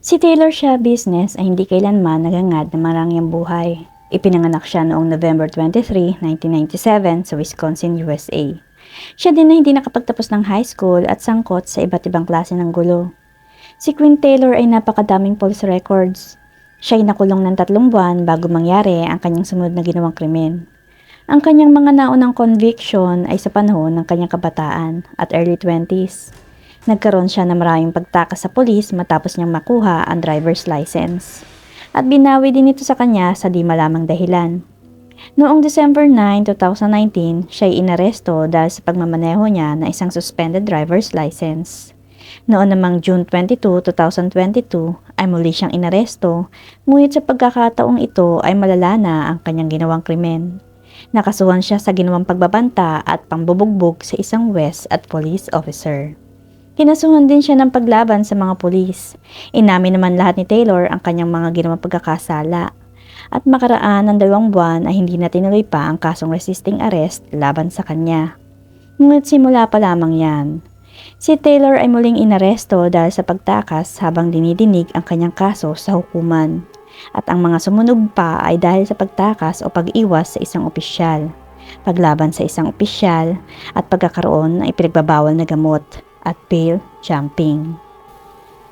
Si Taylor Shah Business ay hindi kailanman nagangad na marangyang buhay. Ipinanganak siya noong November 23, 1997 sa Wisconsin, USA. Siya din na hindi nakapagtapos ng high school at sangkot sa iba't ibang klase ng gulo. Si Queen Taylor ay napakadaming police records. Siya ay nakulong ng 3 buwan bago mangyari ang kanyang sunod na ginawang krimen. Ang kanyang mga naunang conviction ay sa panahon ng kanyang kabataan at early 20s. Nagkaroon siya ng maraming pagtakas sa pulis matapos niyang makuha ang driver's license. At binawi din ito sa kanya sa di malamang dahilan. Noong December 9, 2019, siya ay inaresto dahil sa pagmamaneho niya ng isang suspended driver's license. Noon namang June 22, 2022 ay muli siyang inaresto, ngunit sa pagkakataong ito ay malala na ang kanyang ginawang krimen. Nakasuhan siya sa ginawang pagbabanta at pambubugbog sa isang West at police officer. Kinasuhan din siya ng paglaban sa mga pulis. Inamin naman lahat ni Taylor ang kanyang mga ginawang pagkakasala. At makaraan ng 2 buwan ay hindi na tinuloy pa ang kasong resisting arrest laban sa kanya. Ngunit simula pa lamang yan. Si Taylor ay muling inaresto dahil sa pagtakas habang dinidinig ang kanyang kaso sa hukuman. At ang mga sumunod pa ay dahil sa pagtakas o pag-iwas sa isang opisyal, paglaban sa isang opisyal at pagkakaroon ng ipinagbabawal na gamot at bail jumping.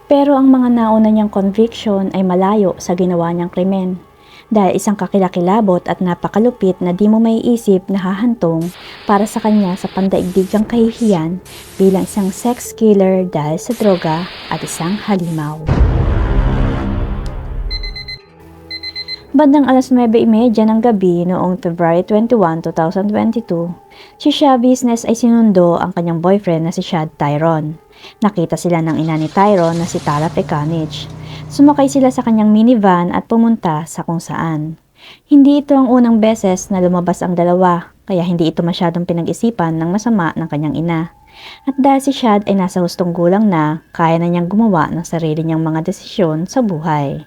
Pero ang mga nauna niyang conviction ay malayo sa ginawa niyang krimen dahil isang kakilakilabot at napakalupit na di mo maiisip na hahantong para sa kanya sa pandaigdigang kahihiyan bilang isang sex killer dahil sa droga at isang halimaw. Bandang alas 9:30 ng gabi noong February 21, 2022, si Shah Business ay sinundo ang kanyang boyfriend na si Shad Tyron. Nakita sila ng ina ni Tyron na si Tara Pecanich. Sumakay sila sa kanyang minivan at pumunta sa kung saan. Hindi ito ang unang beses na lumabas ang dalawa, kaya hindi ito masyadong pinag-isipan ng masama ng kanyang ina. At dahil si Shad ay nasa hustong gulang na, kaya na niyang gumawa ng sarili niyang mga desisyon sa buhay.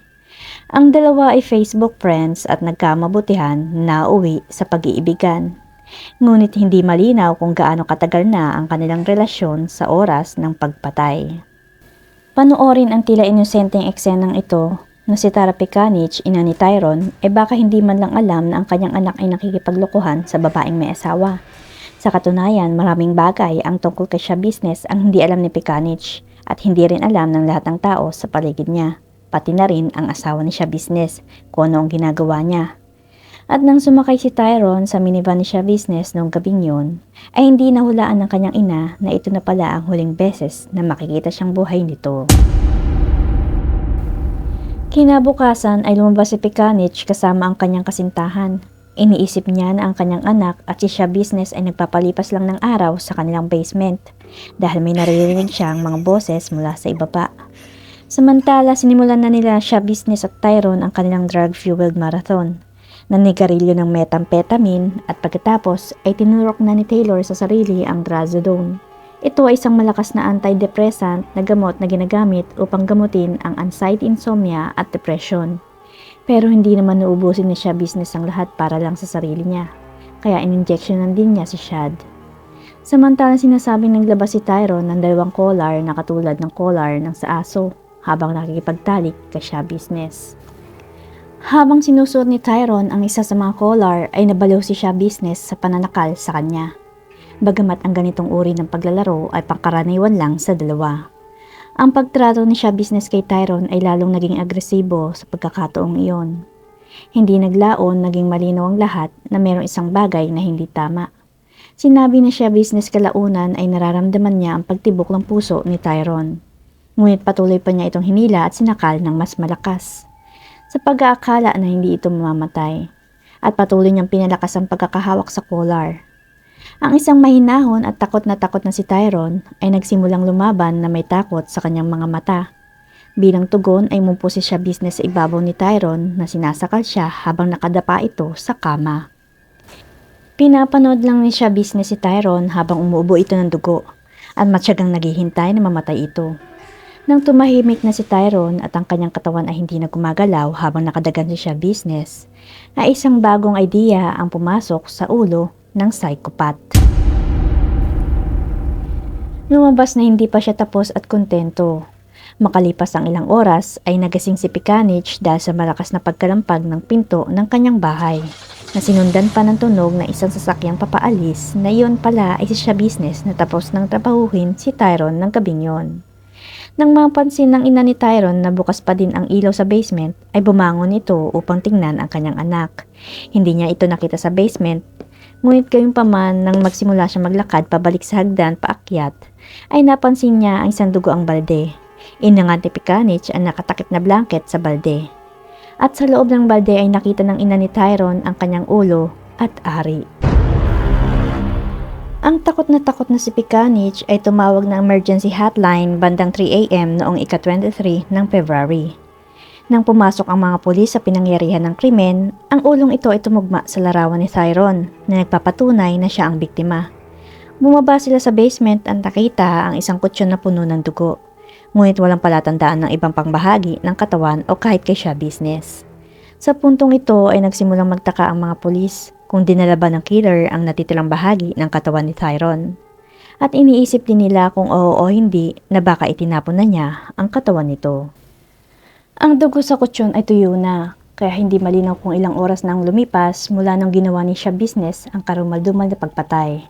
Ang dalawa ay Facebook friends at nagkamabutihan na uwi sa pag-iibigan. Ngunit hindi malinaw kung gaano katagal na ang kanilang relasyon sa oras ng pagpatay. Panoorin ang tila inosenteng eksenang ito na si Tara Pecanich, ina ni Tyron, baka hindi man lang alam na ang kanyang anak ay nakikipaglokohan sa babaeng may asawa. Sa katunayan, maraming bagay ang tungkol kay Shah Business ang hindi alam ni Pecanich at hindi rin alam ng lahat ng tao sa paligid niya. Pati na rin ang asawa ni Shah Business kung ano ang ginagawa niya. At nang sumakay si Tyron sa minivan ni Shah Business noong gabing yun, ay hindi nahulaan ng kanyang ina na ito na pala ang huling beses na makikita siyang buhay nito. Kinabukasan ay lumabas si Pecanich kasama ang kanyang kasintahan. Iniisip niya na ang kanyang anak at si Shah Business ay nagpapalipas lang ng araw sa kanilang basement dahil may naririnig siyang mga boses mula sa ibaba. Samantala, sinimulan na nila Shah Business at Tyron ang kanilang drug-fueled marathon. Nanigarilyo ng methamphetamine at pagkatapos ay tinurok na ni Taylor sa sarili ang trazodone. Ito ay isang malakas na antidepressant na gamot na ginagamit upang gamutin ang anxiety, insomnia at depression. Pero hindi naman nauubusin ni Shah Business ang lahat para lang sa sarili niya. Kaya in-injectionan din niya si Shad. Samantalang sinasabing naglabas si Tyron ng 2 collar na katulad ng collar ng sa aso habang nakikipagtalik kay Shah Business. Habang sinusuot ni Tyron ang isa sa mga collar ay nabaliw si Shah Business sa pananakal sa kanya. Bagamat ang ganitong uri ng paglalaro ay pangkaraniwan lang sa dalawa. Ang pagtrato ni Shah Business kay Tyron ay lalong naging agresibo sa pagkakataong iyon. Hindi naglaon, naging malinaw ang lahat na mayroong isang bagay na hindi tama. Sinabi ni Shah Business kalaunan ay nararamdaman niya ang pagtibok ng puso ni Tyron. Ngunit patuloy pa niya itong hinila at sinakal ng mas malakas, sa pag-aakala na hindi ito mamamatay, at patuloy niyang pinalakas ang pagkakahawak sa collar. Ang isang mahinahon at takot na si Tyron ay nagsimulang lumaban na may takot sa kanyang mga mata. Bilang tugon ay mumpo si Shah Business sa ibabaw ni Tyron na sinasakal siya habang nakadapa ito sa kama. Pinapanood lang ni Shah Business si Tyron habang umuubo ito ng dugo at matyagang naghihintay na mamatay ito. Nang tumahimik na si Tyron at ang kanyang katawan ay hindi na gumagalaw habang nakadagan si Shah Business, ay isang bagong idea ang pumasok sa ulo ng psychopath. Lumabas na hindi pa siya tapos at kontento. Makalipas ang ilang oras ay nagising si Pecanich dahil sa malakas na pagkalampag ng pinto ng kanyang bahay, na sinundan pa ng tunog na isang sasakyang papaalis na iyon pala ay si siya business na tapos ng trabahuhin si Tyrone ng gabing yon. Nang mapansin ng ina ni Tyrone na bukas pa din ang ilaw sa basement, ay bumangon ito upang tingnan ang kanyang anak. Hindi niya ito nakita sa basement, ngunit gayunpaman nang magsimula siya maglakad pabalik sa hagdan paakyat, ay napansin niya ang isang dugo ang balde. Inangat ni Pecanich ang nakatakip na blanket sa balde. At sa loob ng balde ay nakita ng ina ni Tyrone ang kanyang ulo at ari. Ang takot na si Pecanich ay tumawag ng emergency hotline bandang 3 AM noong ika-23 ng February. Nang pumasok ang mga pulis sa pinangyarihan ng krimen, ang ulong ito ay tumugma sa larawan ni Tyrone na nagpapatunay na siya ang biktima. Bumaba sila sa basement at nakita ang isang kutsyon na puno ng dugo, ngunit walang palatandaan ng ibang pangbahagi ng katawan o kahit kay siya business. Sa puntong ito ay nagsimulang magtaka ang mga pulis kung dinala ba ng killer ang natitirang bahagi ng katawan ni Tyrone. At iniisip din nila kung oo o hindi na baka itinapon na niya ang katawan nito. Ang dugo sa kutsyon ay tuyo na, kaya hindi malinaw kung ilang oras na ang lumipas mula nang ginawa ni siya business ang karumal-dumal na pagpatay.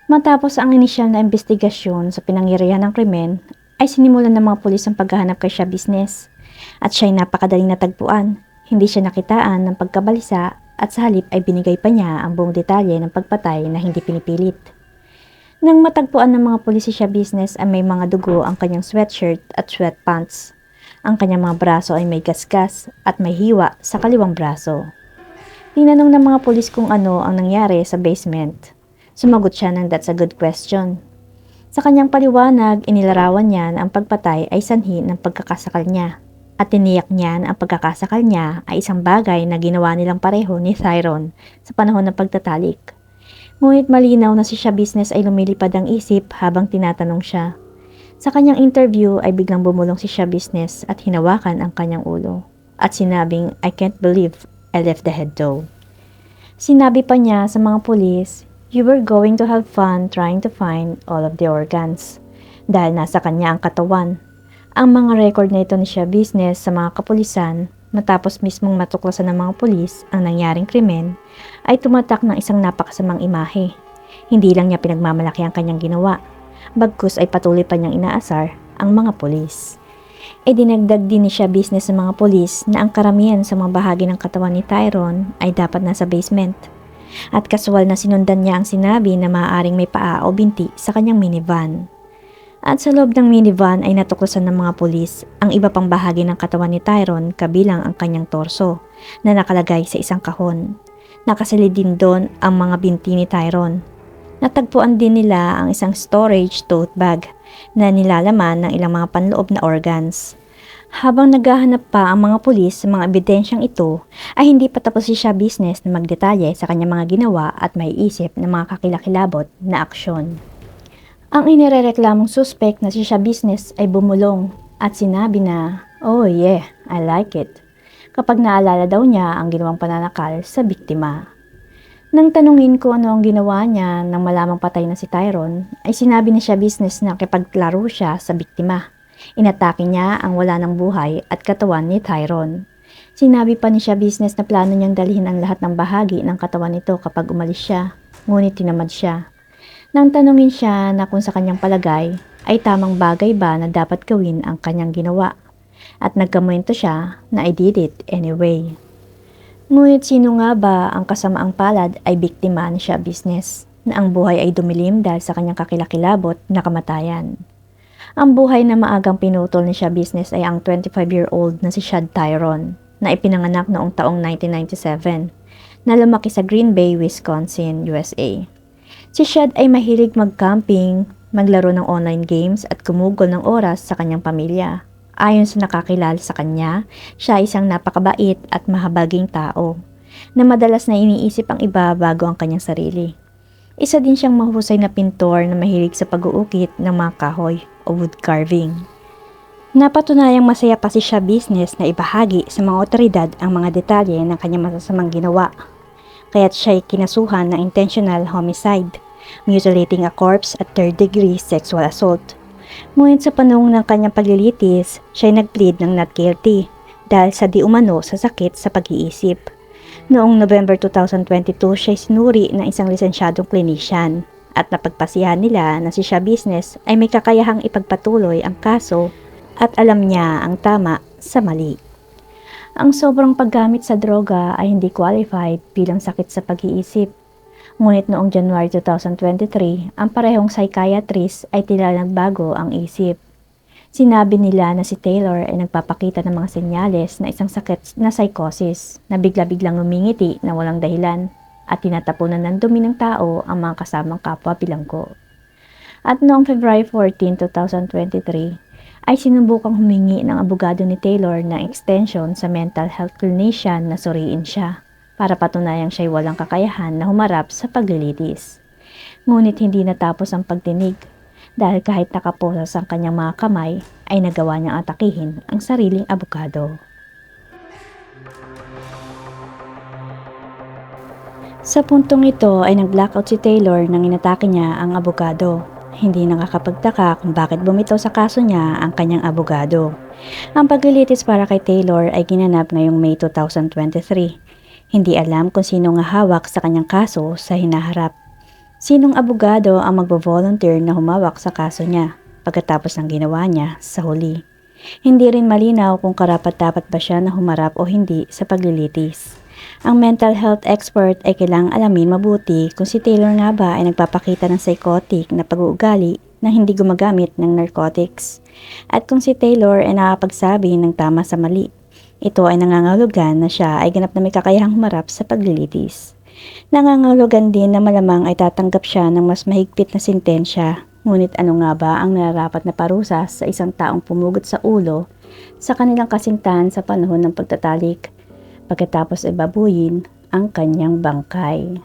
Matapos ang inisyal na investigasyon sa pinangyarihan ng krimen, ay sinimulan ng mga pulis ang paghahanap kay siya business. At siya'y napakadaling natagpuan, hindi siya nakitaan ng pagkabalisa at sa halip ay binigay pa niya ang buong detalye ng pagpatay na hindi pinipilit. Nang matagpuan ng mga pulis si siya business ay may mga dugo ang kanyang sweatshirt at sweatpants. Ang kanyang mga braso ay may gasgas at may hiwa sa kaliwang braso. Tinanong ng mga pulis kung ano ang nangyari sa basement. Sumagot siya ng "That's a good question." Sa kanyang paliwanag, inilarawan niya na ang pagpatay ay sanhi ng pagkakasakal niya. At tiniyak niya na ang pagkakasakal niya ay isang bagay na ginawa nilang pareho ni Tyrone sa panahon ng pagtatalik. Ngunit malinaw na si siya business ay lumilipad ang isip habang tinatanong siya. Sa kanyang interview ay biglang bumulong si siya business at hinawakan ang kanyang ulo. At sinabing, "I can't believe I left the head though." Sinabi pa niya sa mga pulis, "You were going to have fun trying to find all of the organs." Dahil nasa kanya ang katawan. Ang mga record na ito ni siya business sa mga kapulisan matapos mismong matuklasan ng mga pulis ang nangyaring krimen ay tumatak ng isang napakasamang imahe. Hindi lang niya pinagmamalaki ang kanyang ginawa, bagkus ay patuloy pa niyang inaasar ang mga pulis. Dinagdag din ni siya business sa mga pulis na ang karamihan sa mga bahagi ng katawan ni Tyrone ay dapat nasa basement. At kasuwal na sinundan niya ang sinabi na maaaring may paa o binti sa kanyang minivan. At sa loob ng minivan ay natuklasan ng mga pulis ang iba pang bahagi ng katawan ni Tyrone kabilang ang kanyang torso na nakalagay sa isang kahon. Nakasalid din doon ang mga binti ni Tyrone. Natagpuan din nila ang isang storage tote bag na nilalaman ng ilang mga panloob na organs. Habang naghahanap pa ang mga pulis sa mga ebidensyang ito, ay hindi pa tapos si siya business na magdetalye sa kanyang mga ginawa at may isip ng mga kakilakilabot na aksyon. Ang inirereklamong suspect na si siya business ay bumulong at sinabi na, "Oh yeah, I like it," kapag naalala daw niya ang ginawang pananakal sa biktima. Nang tanungin ko ano ang ginawa niya nang malamang patay na si Tyrone, ay sinabi ni siya business na kipaglaro siya sa biktima. Inatake niya ang wala ng buhay at katawan ni Tyrone. Sinabi pa ni siya business na plano niyang dalhin ang lahat ng bahagi ng katawan nito kapag umalis siya, ngunit tinamad siya. Nang tanungin siya na kung sa kanyang palagay ay tamang bagay ba na dapat gawin ang kanyang ginawa, at nagkamento siya na "I did it anyway." Ngunit sino nga ba ang kasamaang palad ay biktima ni siya business na ang buhay ay dumilim dahil sa kanyang kakilakilabot na kamatayan. Ang buhay na maagang pinutol ni siya business ay ang 25-year-old na si Shad Tyrone na ipinanganak noong taong 1997 na lumaki sa Green Bay, Wisconsin, USA. Si Shad ay mahilig mag-camping, maglaro ng online games at gumugol ng oras sa kanyang pamilya. Ayon sa nakakilala sa kanya, siya ay isang napakabait at mahabaging tao na madalas na iniisip ang iba bago ang kanyang sarili. Isa din siyang mahusay na pintor na mahilig sa pag-uukit ng mga kahoy o wood carving. Napatunayang masaya pa si siya business na ibahagi sa mga otoridad ang mga detalye ng kanyang masasamang ginawa. Kaya't siya ay kinasuhan ng intentional homicide, mutilating a corpse at third-degree sexual assault. Ngunit sa panahon ng kanyang paglilitis, siya ay nag-plead ng not guilty dahil sa di umano sa sakit sa pag-iisip. Noong November 2022, siya ay sinuri ng isang lisensyadong clinician at napagpasiyahan nila na si Siya Business ay may kakayahang ipagpatuloy ang kaso at alam niya ang tama sa mali. Ang sobrang paggamit sa droga ay hindi qualified bilang sakit sa pag-iisip. Ngunit noong January 2023, ang parehong psychiatrist ay tila nagbago ang isip. Sinabi nila na si Taylor ay nagpapakita ng mga senyales na isang sakit na psychosis na bigla-biglang umingiti na walang dahilan at tinatapunan ng dumi ng tao ang mga kasamang kapwa bilanggo. At noong February 14, 2023, ay sinubukang humingi ng abogado ni Taylor ng extension sa mental health clinician na suriin siya para patunayang siya'y walang kakayahan na humarap sa paglilitis. Ngunit hindi natapos ang pagdinig dahil kahit nakaposas ang kanyang mga kamay ay nagawa niyang atakihin ang sariling abogado. Sa puntong ito ay nag-blackout si Taylor nang inatake niya ang abogado. Hindi nakakapagtaka kung bakit bumitaw sa kaso niya ang kanyang abogado. Ang paglilitis para kay Taylor ay ginanap ngayong May 2023. Hindi alam kung sino nga hawak sa kanyang kaso sa hinaharap. Sinong abogado ang magbo-volunteer na humawak sa kaso niya pagkatapos ng ginawa niya sa huli. Hindi rin malinaw kung karapat-dapat ba siya na humarap o hindi sa paglilitis. Ang mental health expert ay kailangang alamin mabuti kung si Taylor nga ba ay nagpapakita ng psychotic na pag-uugali na hindi gumagamit ng narcotics. At kung si Taylor ay nakapagsabi ng tama sa mali, ito ay nangangahulugan na siya ay ganap na may kakayahang humarap sa paglilitis. Nangangahulugan din na malamang ay tatanggap siya ng mas mahigpit na sentensya. Ngunit ano nga ba ang nararapat na parusa sa isang taong pumugot sa ulo sa kanilang kasintahan sa panahon ng pagtatalik? Pagkatapos ay babuyin ang kanyang bangkay.